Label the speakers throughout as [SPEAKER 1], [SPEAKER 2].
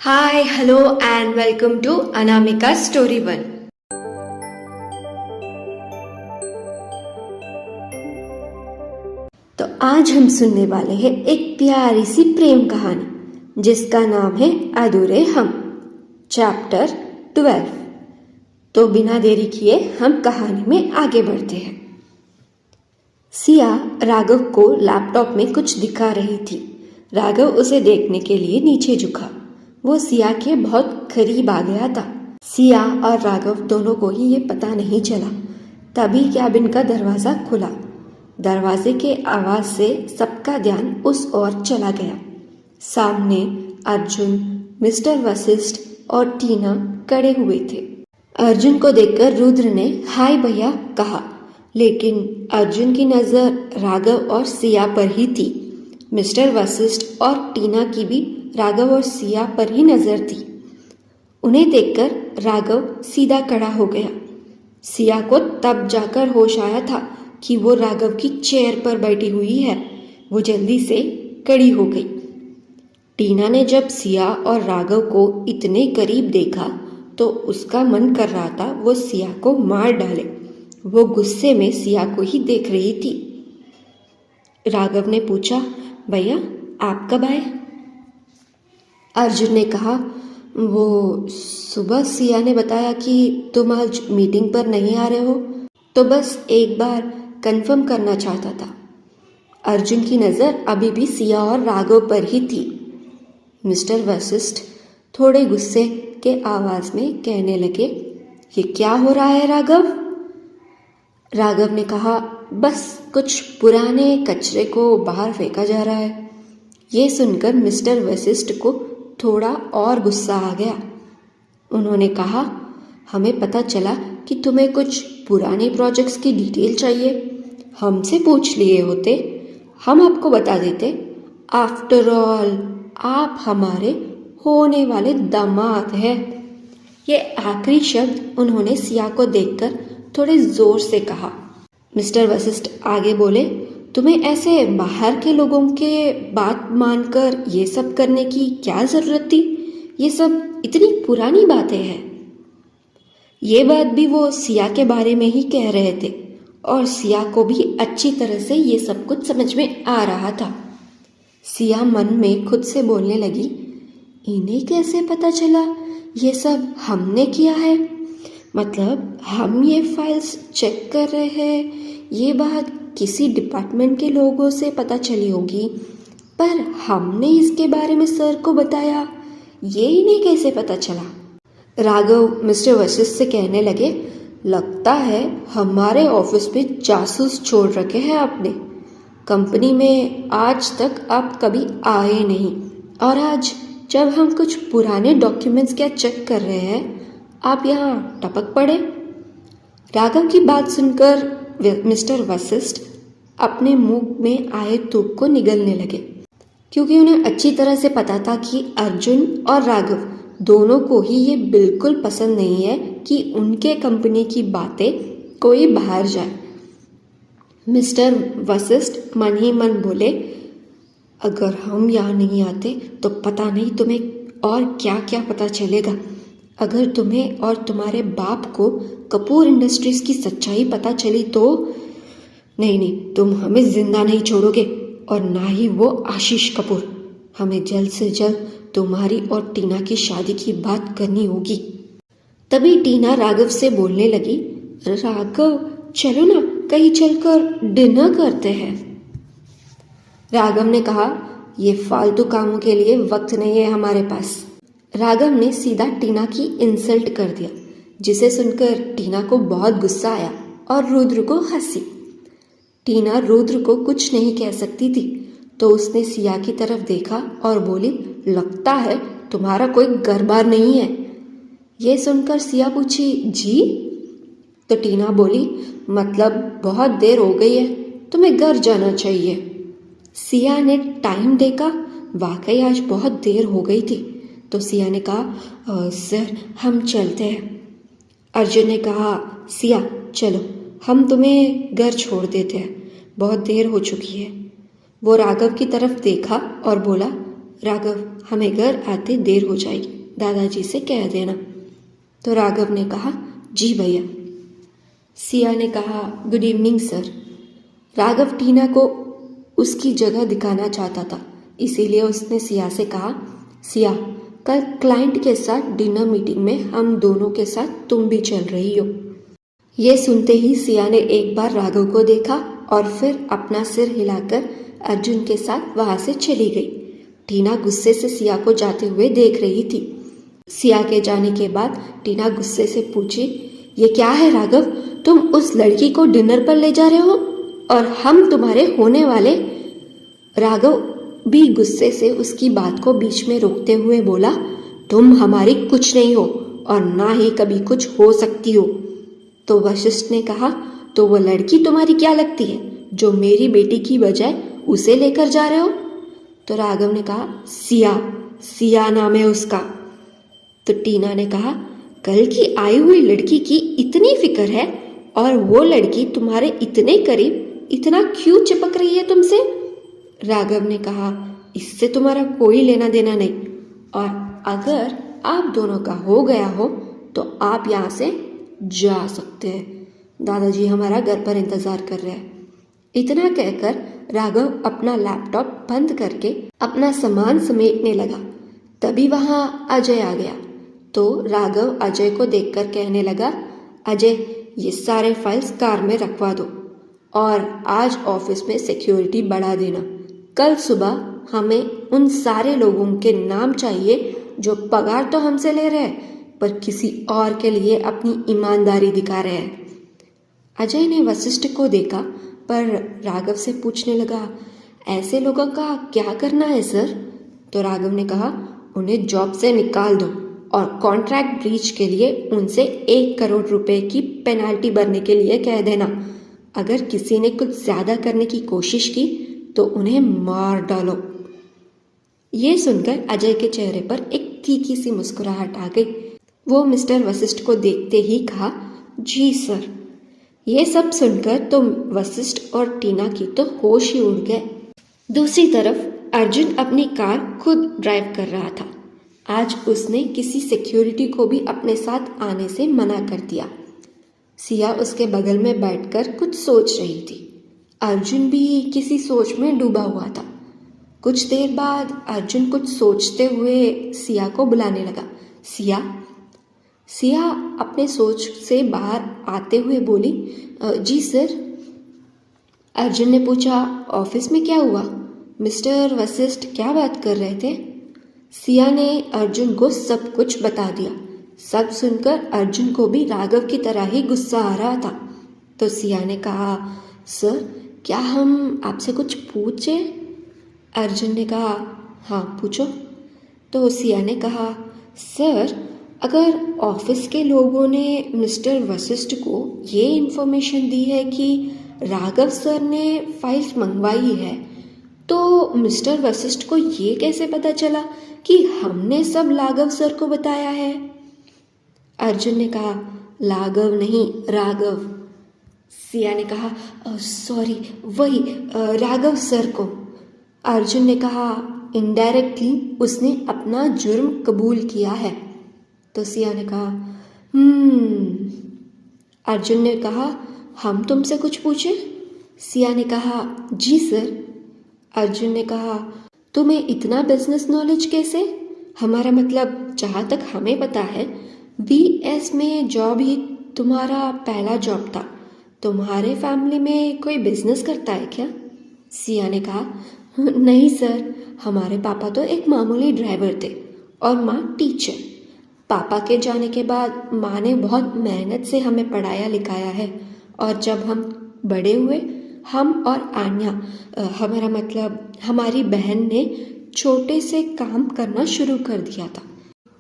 [SPEAKER 1] Hi, hello, and welcome to Anamika Story 1. तो आज हम सुनने वाले हैं एक प्यारी सी प्रेम कहानी जिसका नाम है अधूरे हम, चैप्टर 12। तो बिना देरी किए हम कहानी में आगे बढ़ते हैं। सिया राघव को लैपटॉप में कुछ दिखा रही थी। राघव उसे देखने के लिए नीचे झुका। वो सिया के बहुत करीब आ गया था। सिया और राघव दोनों को ही ये पता नहीं चला। तभी कैबिन का दरवाज़ा खुला। दरवाजे के आवाज़ से सबका ध्यान उस ओर चला गया। सामने अर्जुन, मिस्टर वशिष्ठ और टीना खड़े हुए थे। अर्जुन को देखकर रुद्र ने हाय भैया कहा, लेकिन अर्जुन की नज़र राघव और सिया पर ही थी। मिस्टर वशिष्ठ और टीना की भी राघव और सिया पर ही नज़र थी। उन्हें देखकर राघव सीधा खड़ा हो गया। सिया को तब जाकर होश आया था कि वो राघव की चेयर पर बैठी हुई है। वो जल्दी से खड़ी हो गई। टीना ने जब सिया और राघव को इतने करीब देखा तो उसका मन कर रहा था वो सिया को मार डाले। वो गुस्से में सिया को ही देख रही थी। राघव ने पूछा, भैया आप कब आए? अर्जुन ने कहा, वो सुबह सिया ने बताया कि तुम आज मीटिंग पर नहीं आ रहे हो, तो बस एक बार कंफर्म करना चाहता था। अर्जुन की नज़र अभी भी सिया और राघव पर ही थी। मिस्टर वशिष्ठ थोड़े गुस्से के आवाज़ में कहने लगे, ये क्या हो रहा है राघव? राघव ने कहा, बस कुछ पुराने कचरे को बाहर फेंका जा रहा है। ये सुनकर मिस्टर वशिष्ठ को थोड़ा और गुस्सा आ गया। उन्होंने कहा, हमें पता चला कि तुम्हें कुछ पुराने प्रोजेक्ट्स की डिटेल चाहिए। हमसे पूछ लिए होते, हम आपको बता देते। आफ्टर ऑल आप हमारे होने वाले दामाद हैं। ये आखिरी शब्द उन्होंने सिया को देखकर थोड़े जोर से कहा। मिस्टर वशिष्ठ आगे बोले, तुम्हें ऐसे बाहर के लोगों के बात मानकर ये सब करने की क्या ज़रूरत थी? ये सब इतनी पुरानी बातें हैं। ये बात भी वो सिया के बारे में ही कह रहे थे और सिया को भी अच्छी तरह से ये सब कुछ समझ में आ रहा था। सिया मन में खुद से बोलने लगी, इन्हें कैसे पता चला ये सब हमने किया है? मतलब हम ये फाइल्स चेक कर रहे हैं, ये बात किसी डिपार्टमेंट के लोगों से पता चली होगी, पर हमने इसके बारे में सर को बताया, ये इन्हें कैसे पता चला? राघव मिस्टर वशिष्ठ से कहने लगे, लगता है हमारे ऑफिस में जासूस छोड़ रखे हैं आपने। कंपनी में आज तक आप कभी आए नहीं और आज जब हम कुछ पुराने डॉक्यूमेंट्स क्या चेक कर रहे हैं, आप यहाँ टपक पड़े। राघव की बात सुनकर मिस्टर वशिष्ठ अपने मुंह में आए थूक को निगलने लगे, क्योंकि उन्हें अच्छी तरह से पता था कि अर्जुन और राघव दोनों को ही ये बिल्कुल पसंद नहीं है कि उनके कंपनी की बातें कोई बाहर जाए। मिस्टर वशिष्ठ मन ही मन बोले, अगर हम यहाँ नहीं आते तो पता नहीं तुम्हें और क्या क्या पता चलेगा। अगर तुम्हें और तुम्हारे बाप को कपूर इंडस्ट्रीज़ की सच्चाई पता चली तो नहीं, तुम हमें जिंदा नहीं छोड़ोगे और ना ही वो आशीष कपूर। हमें जल्द से जल्द तुम्हारी और टीना की शादी की बात करनी होगी। तभी टीना राघव से बोलने लगी, राघव चलो ना कहीं चलकर डिनर करते हैं। राघव ने कहा, ये फालतू कामों के लिए वक्त नहीं है हमारे पास। राघव ने सीधा टीना की इंसल्ट कर दिया, जिसे सुनकर टीना को बहुत गुस्सा आया और रुद्र को हंसी। टीना रुद्र को कुछ नहीं कह सकती थी, तो उसने सिया की तरफ देखा और बोली, लगता है तुम्हारा कोई घर बार नहीं है। ये सुनकर सिया पूछी, जी? तो टीना बोली, मतलब बहुत देर हो गई है, तुम्हें घर जाना चाहिए। सिया ने टाइम देखा, वाकई आज बहुत देर हो गई थी। तो सिया ने कहा, सर हम चलते हैं। अर्जुन ने कहा, सिया चलो हम तुम्हें घर छोड़ देते हैं, बहुत देर हो चुकी है। वो राघव की तरफ देखा और बोला, राघव, हमें घर आते देर हो जाएगी, दादाजी से कह देना। तो राघव ने कहा, जी भैया। सिया ने कहा, गुड इवनिंग सर। राघव टीना को उसकी जगह दिखाना चाहता था, इसीलिए उसने सिया से कहा, सिया, कल क्लाइंट के साथ डिनर मीटिंग में हम दोनों के साथ तुम भी चल रही हो। ये सुनते ही सिया ने एक बार राघव को देखा और फिर अपना सिर हिलाकर अर्जुन के साथ वहां से चली गई। टीना गुस्से से सिया को जाते हुए देख रही थी। सिया के जाने के बाद टीना गुस्से से पूछी, ये क्या है राघव, तुम उस लड़की को डिनर पर ले जा रहे हो और हम तुम्हारे होने वाले। राघव भी गुस्से से उसकी बात को बीच में रोकते हुए बोला, तुम हमारी कुछ नहीं हो और ना ही कभी कुछ हो सकती हो। तो वशिष्ठ ने कहा, तो वो लड़की तुम्हारी क्या लगती है जो मेरी बेटी की बजाय उसे लेकर जा रहे हो? तो राघव ने कहा, सिया, सिया नाम है उसका। तो टीना ने कहा, कल की आई हुई लड़की की इतनी फिक्र है और वो लड़की तुम्हारे इतने करीब इतना क्यों चिपक रही है तुमसे? राघव ने कहा, इससे तुम्हारा कोई लेना देना नहीं, और अगर आप दोनों का हो गया हो तो आप यहाँ से जा सकते हैं, दादाजी हमारा घर पर इंतजार कर रहे हैं। इतना कहकर राघव अपना लैपटॉप बंद करके अपना सामान समेटने लगा। तभी वहां अजय आ गया। तो राघव अजय को देखकर कहने लगा, अजय, ये सारे फाइल्स कार में रखवा दो और आज ऑफिस में सिक्योरिटी बढ़ा देना। कल सुबह हमें उन सारे लोगों के नाम चाहिए जो पगार तो हमसे ले रहे हैं पर किसी और के लिए अपनी ईमानदारी दिखा रहे हैं। अजय ने वशिष्ठ को देखा पर राघव से पूछने लगा, ऐसे लोगों का क्या करना है सर? तो राघव ने कहा, उन्हें जॉब से निकाल दो और कॉन्ट्रैक्ट ब्रीच के लिए उनसे 1 करोड़ रुपए की पेनाल्टी भरने के लिए कह देना। अगर किसी ने कुछ ज्यादा करने की कोशिश की तो उन्हें मार डालो। ये सुनकर अजय के चेहरे पर एक तीखी सी मुस्कुराहट आ गई। वो मिस्टर वशिष्ठ को देखते ही कहा, जी सर। ये सब सुनकर तो वशिष्ठ और टीना की तो होश ही उड़ गए। दूसरी तरफ अर्जुन अपनी कार खुद ड्राइव कर रहा था। आज उसने किसी सिक्योरिटी को भी अपने साथ आने से मना कर दिया। सिया उसके बगल में बैठकर कुछ सोच रही थी। अर्जुन भी किसी सोच में डूबा हुआ था। कुछ देर बाद अर्जुन कुछ सोचते हुए सिया को बुलाने लगा। सिया। सिया अपने सोच से बाहर आते हुए बोली, जी सर। अर्जुन ने पूछा, ऑफिस में क्या हुआ? मिस्टर वशिष्ठ क्या बात कर रहे थे? सिया ने अर्जुन को सब कुछ बता दिया। सब सुनकर अर्जुन को भी राघव की तरह ही गुस्सा आ रहा था। तो सिया ने कहा, सर क्या हम आपसे कुछ पूछे? अर्जुन ने कहा, हाँ पूछो। तो सिया ने कहा, सर अगर ऑफिस के लोगों ने मिस्टर वशिष्ठ को ये इन्फॉर्मेशन दी है कि राघव सर ने फाइल्स मंगवाई है, तो मिस्टर वशिष्ठ को ये कैसे पता चला कि हमने सब राघव सर को बताया है? अर्जुन ने कहा, राघव नहीं, राघव। सिया ने कहा, सॉरी, वही राघव सर को। अर्जुन ने कहा, इनडायरेक्टली उसने अपना जुर्म कबूल किया है। तो सिया ने कहा, अर्जुन ने कहा, हम तुमसे कुछ पूछे? सिया ने कहा, जी सर। अर्जुन ने कहा, तुम्हें इतना बिजनेस नॉलेज कैसे? हमारा मतलब जहाँ तक हमें पता है VS में जॉब ही तुम्हारा पहला जॉब था। तुम्हारे फैमिली में कोई बिजनेस करता है क्या? सिया ने कहा, नहीं सर, हमारे पापा तो एक मामूली ड्राइवर थे और माँ टीचर। पापा के जाने के बाद माँ ने बहुत मेहनत से हमें पढ़ाया लिखाया है और जब हम बड़े हुए हम और आन्या, हमारा मतलब हमारी बहन ने छोटे से काम करना शुरू कर दिया था।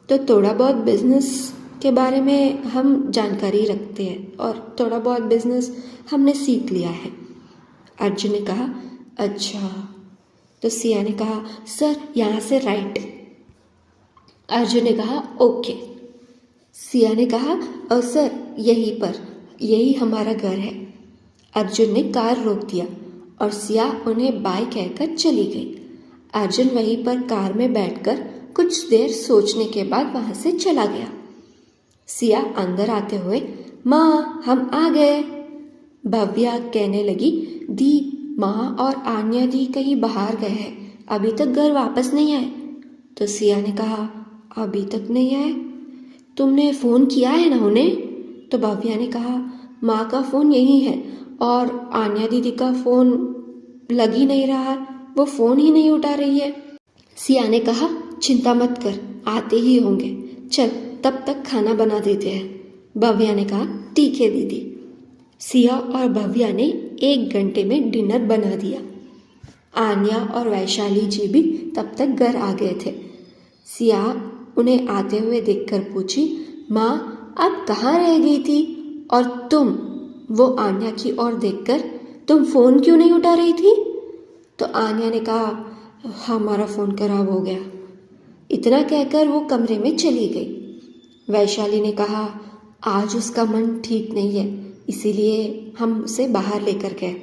[SPEAKER 1] तो थोड़ा बहुत बिजनेस के बारे में हम जानकारी रखते हैं और थोड़ा बहुत बिजनेस हमने सीख लिया है। अर्जुन ने कहा, अच्छा। तो सिया ने कहा, सर यहाँ से राइट। अर्जुन ने कहा, ओके। सिया ने कहा, सर यहीं पर, यही हमारा घर है। अर्जुन ने कार रोक दिया और सिया उन्हें बाय कहकर चली गई। अर्जुन वहीं पर कार में बैठकर कुछ देर सोचने के बाद वहां से चला गया। सिया अंदर आते हुए, माँ हम आ गए। भव्या कहने लगी, दी माँ और आन्या दी कहीं बाहर गए हैं, अभी तक घर वापस नहीं आए। तो सिया ने कहा, अभी तक नहीं आए? तुमने फ़ोन किया है ना उन्हें? तो भव्या ने कहा, माँ का फ़ोन यही है और आन्या दीदी का फ़ोन लग ही नहीं रहा, वो फ़ोन ही नहीं उठा रही है। सिया ने कहा, चिंता मत कर, आते ही होंगे, चल तब तक खाना बना देते हैं। भव्या ने कहा, ठीक है दीदी। सिया और भव्या ने 1 घंटे में डिनर बना दिया। आन्या और वैशाली जी भी तब तक घर आ गए थे। सिया उन्हें आते हुए देखकर पूछी, माँ आप कहाँ रह गई थी? और तुम? वो आन्या की ओर देखकर, तुम फ़ोन क्यों नहीं उठा रही थी? तो आन्या ने कहा, हमारा फ़ोन खराब हो गया। इतना कहकर वो कमरे में चली गई। वैशाली ने कहा, आज उसका मन ठीक नहीं है, इसीलिए हम उसे बाहर लेकर गए।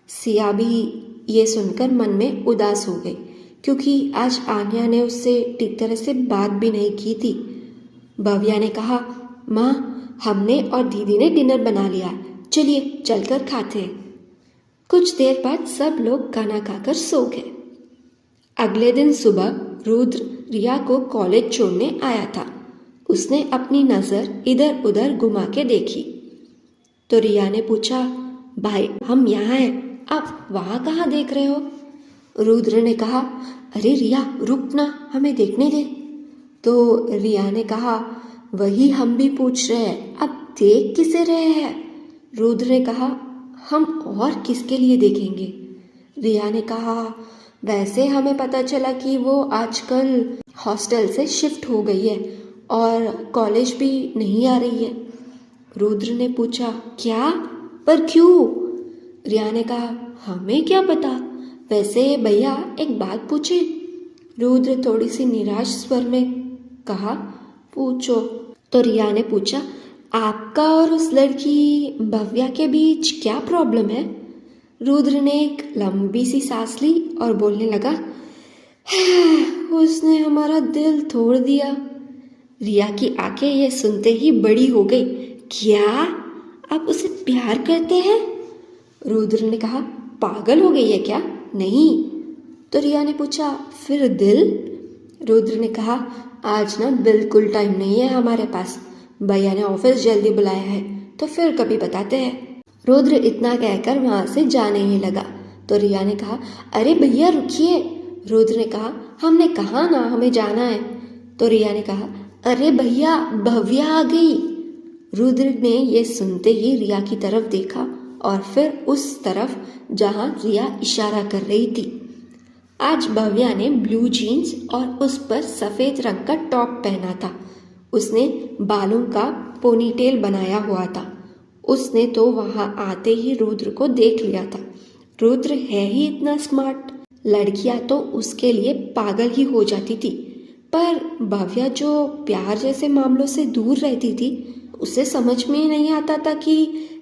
[SPEAKER 1] सिया भी ये सुनकर मन में उदास हो गई, क्योंकि आज आन्या ने उससे ठीक तरह से बात भी नहीं की थी। भव्या ने कहा, माँ हमने और दीदी ने डिनर बना लिया, चलिए चलकर खाते हैं। कुछ देर बाद सब लोग खाना खाकर सो गए। अगले दिन सुबह रुद्र रिया को कॉलेज छोड़ने आया था। उसने अपनी नज़र इधर उधर घुमा के देखी तो रिया ने पूछा, भाई हम यहाँ हैं, आप वहाँ कहाँ देख रहे हो? रुद्र ने कहा, अरे रिया रुक ना, हमें देखने दे। तो रिया ने कहा, वही हम भी पूछ रहे हैं, अब देख किसे रहे हैं? रुद्र ने कहा, हम और किसके लिए देखेंगे? रिया ने कहा, वैसे हमें पता चला कि वो आजकल हॉस्टल से शिफ्ट हो गई है और कॉलेज भी नहीं आ रही है। रुद्र ने पूछा, क्या? पर क्यों? रिया ने कहा, हमें क्या पता, वैसे भैया एक बात पूछे? रुद्र थोड़ी सी निराश स्वर में कहा, पूछो। तो रिया ने पूछा, आपका और उस लड़की भव्या के बीच क्या प्रॉब्लम है? रुद्र ने एक लंबी सी सांस ली और बोलने लगा, उसने हमारा दिल तोड़ दिया। रिया की आंखें ये सुनते ही बड़ी हो गई। क्या आप उसे प्यार करते हैं? रुद्र ने कहा, पागल हो गई है क्या? नहीं। तो रिया ने पूछा, फिर दिल? रुद्र ने कहा, आज ना बिल्कुल टाइम नहीं है हमारे पास, भैया ने ऑफिस जल्दी बुलाया है, तो फिर कभी बताते हैं। रुद्र इतना कहकर वहां से जाने ही लगा। तो रिया ने कहा, अरे भैया रुकिए। रुद्र ने कहा, हमने कहा ना हमें जाना है। तो रिया ने कहा, अरे भैया भव्या आ गई। रुद्र ने यह सुनते ही रिया की तरफ देखा और फिर उस तरफ जहां रिया इशारा कर रही थी। आज भव्या ने ब्लू जीन्स और उस पर सफ़ेद रंग का टॉप पहना था। उसने बालों का पोनीटेल बनाया हुआ था। उसने तो वहां आते ही रुद्र को देख लिया था। रुद्र है ही इतना स्मार्ट, लड़कियां तो उसके लिए पागल ही हो जाती थी। पर भव्या जो प्यार जैसे मामलों से दूर रहती थी, उसे समझ में ही नहीं आता था कि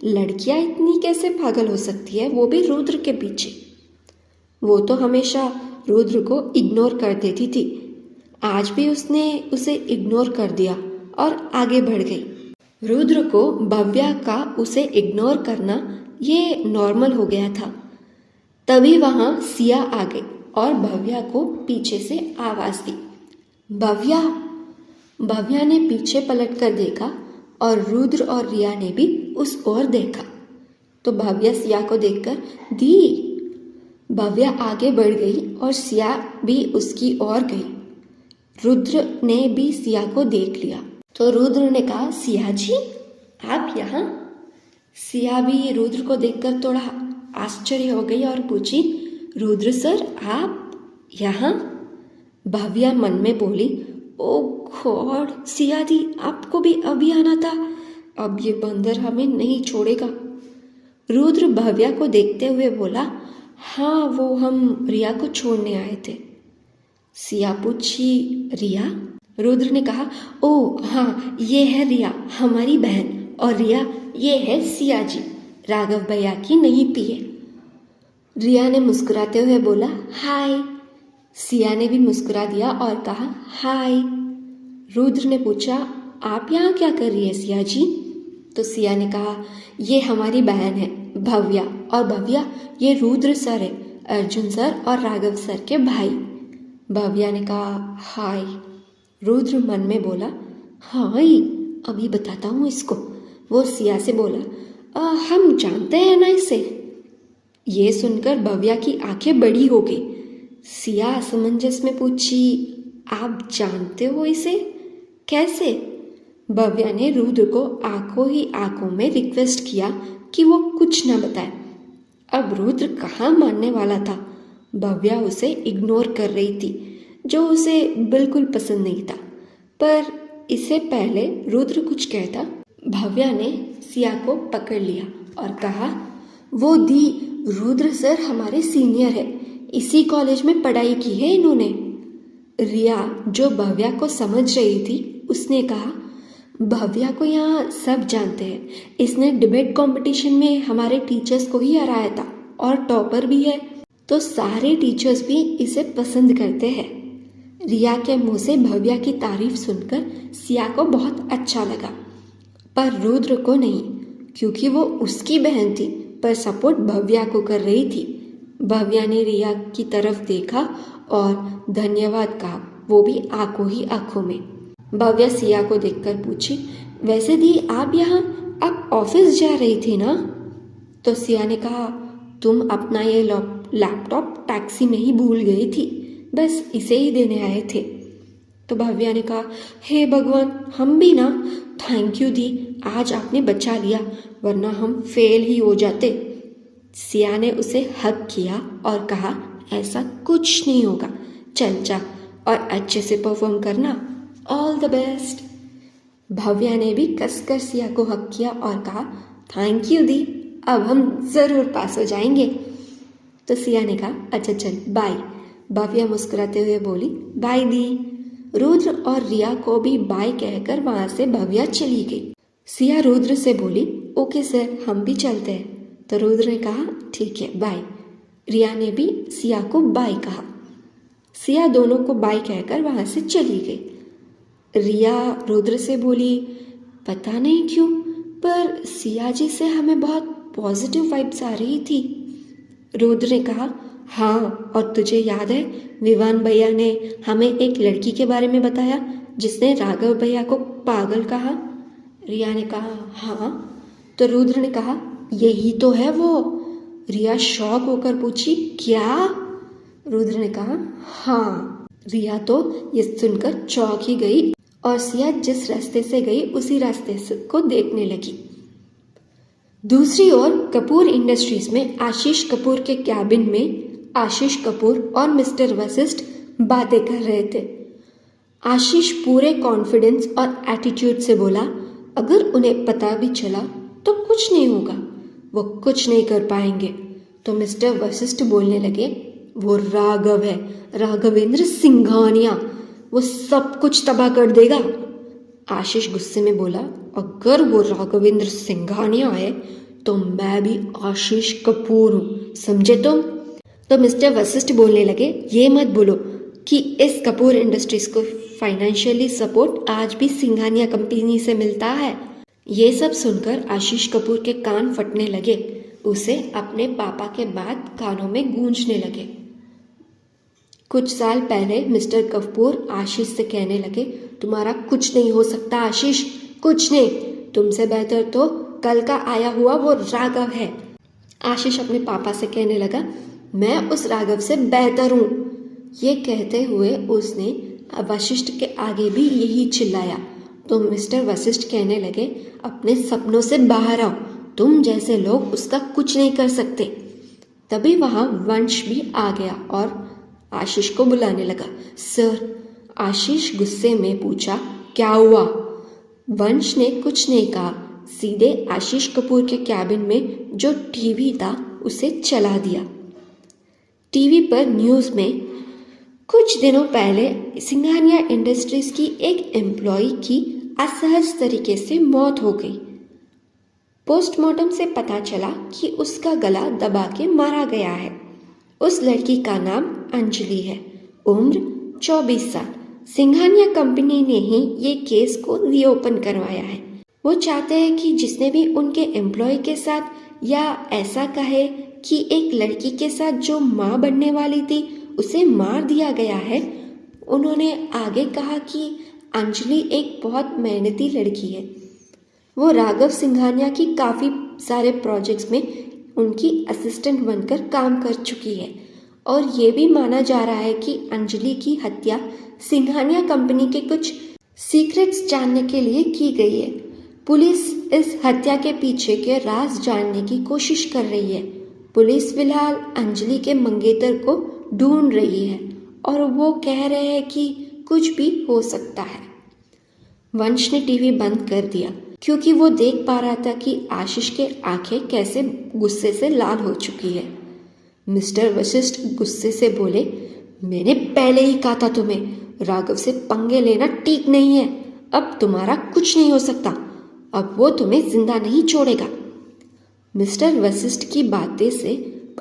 [SPEAKER 1] लड़कियां इतनी कैसे पागल हो सकती है, वो भी रुद्र के पीछे। वो तो हमेशा रुद्र को इग्नोर कर देती थी। आज भी उसने उसे इग्नोर कर दिया और आगे बढ़ गई। रुद्र को भव्या का उसे इग्नोर करना ये नॉर्मल हो गया था। तभी वहां सिया आ गई और भव्या को पीछे से आवाज दी, भव्या। भव्या ने पीछे पलट कर देखा और रुद्र और रिया ने भी उस ओर देखा। तो भव्या सिया को देखकर, दी। भव्या आगे बढ़ गई और सिया भी उसकी ओर गई। रुद्र ने भी सिया को देख लिया। तो रुद्र ने कहा, सिया जी आप यहाँ? सिया भी रुद्र को देखकर थोड़ा आश्चर्य हो गई और पूछी, रुद्र सर आप यहाँ? भव्या मन में बोली, ओ गॉड सिया दी, आपको भी अभी आना था, अब ये बंदर हमें नहीं छोड़ेगा। रुद्र भव्या को देखते हुए बोला, हाँ वो हम रिया को छोड़ने आए थे। सिया पूछी, रिया? रुद्र ने कहा, ओ हाँ ये है रिया हमारी बहन, और रिया ये है सिया जी, राघव भैया की नई पीए। रिया ने मुस्कुराते हुए बोला, हाय। सिया ने भी मुस्कुरा दिया और कहा हाय। रुद्र ने पूछा आप यहाँ क्या कर रही है सिया जी? तो सिया ने कहा ये हमारी बहन है भव्या, और भव्या ये रुद्र सर है, अर्जुन सर और राघव सर के भाई। भव्या ने कहा हाय। रुद्र मन में बोला हाय अभी बताता हूँ इसको। वो सिया से बोला हम जानते हैं ना इसे। ये सुनकर भव्या की आंखें बड़ी हो गई। सिया असमंजस में पूछी आप जानते हो इसे कैसे? भव्या ने रुद्र को आंखों ही आंखों में रिक्वेस्ट किया कि वो कुछ न बताए। अब रुद्र कहाँ मानने वाला था। भव्या उसे इग्नोर कर रही थी, जो उसे बिल्कुल पसंद नहीं था। पर इससे पहले रुद्र कुछ कहता, भव्या ने सिया को पकड़ लिया और कहा वो दी रुद्र सर हमारे सीनियर है, इसी कॉलेज में पढ़ाई की है इन्होंने। रिया जो भव्या को समझ रही थी उसने कहा भव्या को यहाँ सब जानते हैं, इसने डिबेट कंपटीशन में हमारे टीचर्स को ही हराया था और टॉपर भी है, तो सारे टीचर्स भी इसे पसंद करते हैं। रिया के मुंह से भव्या की तारीफ सुनकर सिया को बहुत अच्छा लगा, पर रुद्र को नहीं, क्योंकि वो उसकी बहन थी पर सपोर्ट भव्या को कर रही थी। भव्या ने रिया की तरफ देखा और धन्यवाद कहा, वो भी आंखों ही आंखों में। भव्या सिया को देखकर पूछी वैसे दी आप यहाँ अब ऑफिस जा रही थी ना? तो सिया ने कहा तुम अपना ये लैपटॉप टैक्सी में ही भूल गई थी, बस इसे ही देने आए थे। तो भव्या ने कहा हे भगवान हम भी ना, थैंक यू दी, आज आपने बचा लिया वरना हम फेल ही हो जाते। सिया ने उसे हग किया और कहा ऐसा कुछ नहीं होगा, चल जा और अच्छे से परफॉर्म करना, ऑल द बेस्ट। भव्या ने भी कसकर सिया को हग किया और कहा थैंक यू दी, अब हम ज़रूर पास हो जाएंगे। तो सिया ने कहा अच्छा चल बाय। भव्या मुस्कुराते हुए बोली बाय दी। रुद्र और रिया को भी बाय कहकर वहां से भव्या चली गई। सिया रुद्र से बोली ओके सर हम भी चलते हैं। तो रुद्र ने कहा ठीक है बाय। रिया ने भी सिया को बाय कहा। सिया दोनों को बाय कहकर वहां से चली गई। रिया रुद्र से बोली पता नहीं क्यों पर सिया जी से हमें बहुत पॉजिटिव वाइब्स आ रही थी। रुद्र ने कहा हाँ, और तुझे याद है विवान भैया ने हमें एक लड़की के बारे में बताया जिसने राघव भैया को पागल कहा? रिया ने कहा हाँ। तो रुद्र ने कहा यही तो है वो। रिया शॉक होकर पूछी क्या? रुद्र ने कहा हाँ। रिया तो ये सुनकर चौंक ही गई और सिया जिस रास्ते से गई उसी रास्ते को देखने लगी। दूसरी ओर कपूर इंडस्ट्रीज में आशीष कपूर के कैबिन में आशीष कपूर और मिस्टर वशिष्ठ बातें कर रहे थे। आशीष पूरे कॉन्फिडेंस और एटीट्यूड से बोला अगर उन्हें पता भी चला तो कुछ नहीं होगा, वो कुछ नहीं कर पाएंगे। तो मिस्टर वशिष्ठ बोलने लगे वो राघव है, राघवेंद्र सिंघानिया, वो सब कुछ तबाह कर देगा। आशीष गुस्से में बोला अगर वो राघवेंद्र सिंघानिया है तो मैं भी आशीष कपूर हूँ, समझे तुम? तो मिस्टर वशिष्ठ बोलने लगे ये मत बोलो कि इस कपूर इंडस्ट्रीज को फाइनेंशियली सपोर्ट आज भी सिंघानिया कंपनी से मिलता है। ये सब सुनकर आशीष कपूर के कान फटने लगे, उसे अपने पापा के बात कानों में गूंजने लगे। कुछ साल पहले मिस्टर कपूर आशीष से कहने लगे तुम्हारा कुछ नहीं हो सकता आशीष, कुछ नहीं, तुमसे बेहतर तो कल का आया हुआ वो राघव है। आशीष अपने पापा से कहने लगा मैं उस राघव से बेहतर हूँ। ये कहते हुए उसने वशिष्ठ के आगे भी यही चिल्लाया। तो मिस्टर वशिष्ठ कहने लगे अपने सपनों से बाहर आओ, तुम जैसे लोग उसका कुछ नहीं कर सकते। तभी वहाँ वंश भी आ गया और आशीष को बुलाने लगा। सर, आशीष गुस्से में पूछा क्या हुआ? वंश ने कुछ नहीं कहा, सीधे आशीष कपूर के कैबिन में जो टीवी था उसे चला दिया। टीवी पर न्यूज़ में कुछ दिनों पहले सिंघानिया इंडस्ट्रीज की एक एम्प्लॉय की असहज तरीके से मौत हो गई। पोस्टमार्टम से पता चला कि उसका गला दबा के मारा गया है। उस लड़की का नाम अंजलि है उम्र 24 साल। सिंघानिया कंपनी ने ही ये केस को रीओपन करवाया है। वो चाहते हैं कि जिसने भी उनके एम्प्लॉय के साथ या ऐसा कहे कि एक लड़की के साथ जो माँ बनने वाली थी उसे मार दिया गया है। उन्होंने आगे कहा कि अंजलि एक बहुत मेहनती लड़की है। वो राघव सिंघानिया की काफ़ी सारे प्रोजेक्ट्स में उनकी असिस्टेंट बनकर काम कर चुकी है और ये भी माना जा रहा है कि अंजलि की हत्या सिंघानिया कंपनी के कुछ सीक्रेट्स जानने के लिए की गई है। पुलिस इस हत्या के पीछे के राज जानने की कोशिश कर रही है। पुलिस फिलहाल अंजलि के मंगेतर को ढूंढ रही है और वो कह रहे हैं कि कुछ भी हो सकता है। वंश ने टीवी बंद कर दिया क्योंकि वो देख पा रहा था कि आशीष के आंखें कैसे गुस्से से लाल हो चुकी है। मिस्टर वशिष्ठ गुस्से से बोले, मैंने पहले ही कहा था तुम्हें, राघव से पंगे लेना ठीक नहीं है। अब तुम्हारा कुछ नहीं हो सकता। अब वो तुम्हें जिंदा नहीं छोड़ेगा। मिस्टर वशिष्ठ की बातें से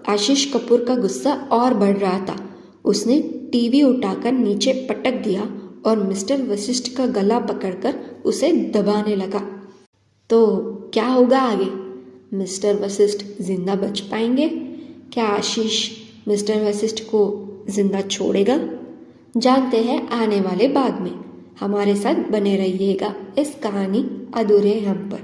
[SPEAKER 1] आशीष कपूर का गुस्सा और बढ़ रहा था। उसने टीवी उठाकर नीचे पटक दिया और मिस्टर वशिष्ठ का गला पकड़कर उसे दबाने लगा। तो क्या होगा आगे? मिस्टर वशिष्ठ जिंदा बच पाएंगे? क्या आशीष मिस्टर वशिष्ठ को जिंदा छोड़ेगा? जानते हैं आने वाले भाग में। हमारे साथ बने रहिएगा इस कहानी अधूरे हम पर,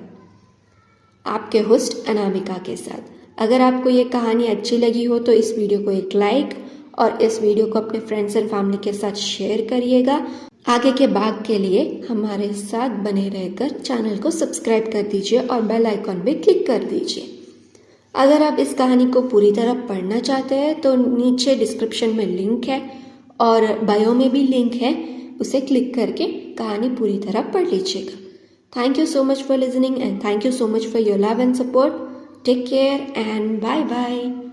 [SPEAKER 1] आपके होस्ट अनामिका के साथ। अगर आपको ये कहानी अच्छी लगी हो तो इस वीडियो को एक लाइक और इस वीडियो को अपने फ्रेंड्स एंड फैमिली के साथ शेयर करिएगा। आगे के भाग के लिए हमारे साथ बने रहकर चैनल को सब्सक्राइब कर दीजिए और बेल आइकॉन पे क्लिक कर दीजिए। अगर आप इस कहानी को पूरी तरह पढ़ना चाहते हैं तो नीचे डिस्क्रिप्शन में लिंक है और बायो में भी लिंक है, उसे क्लिक करके कहानी पूरी तरह पढ़ लीजिएगा। Thank you so much for listening and thank you so much for your love and support. Take care and bye bye.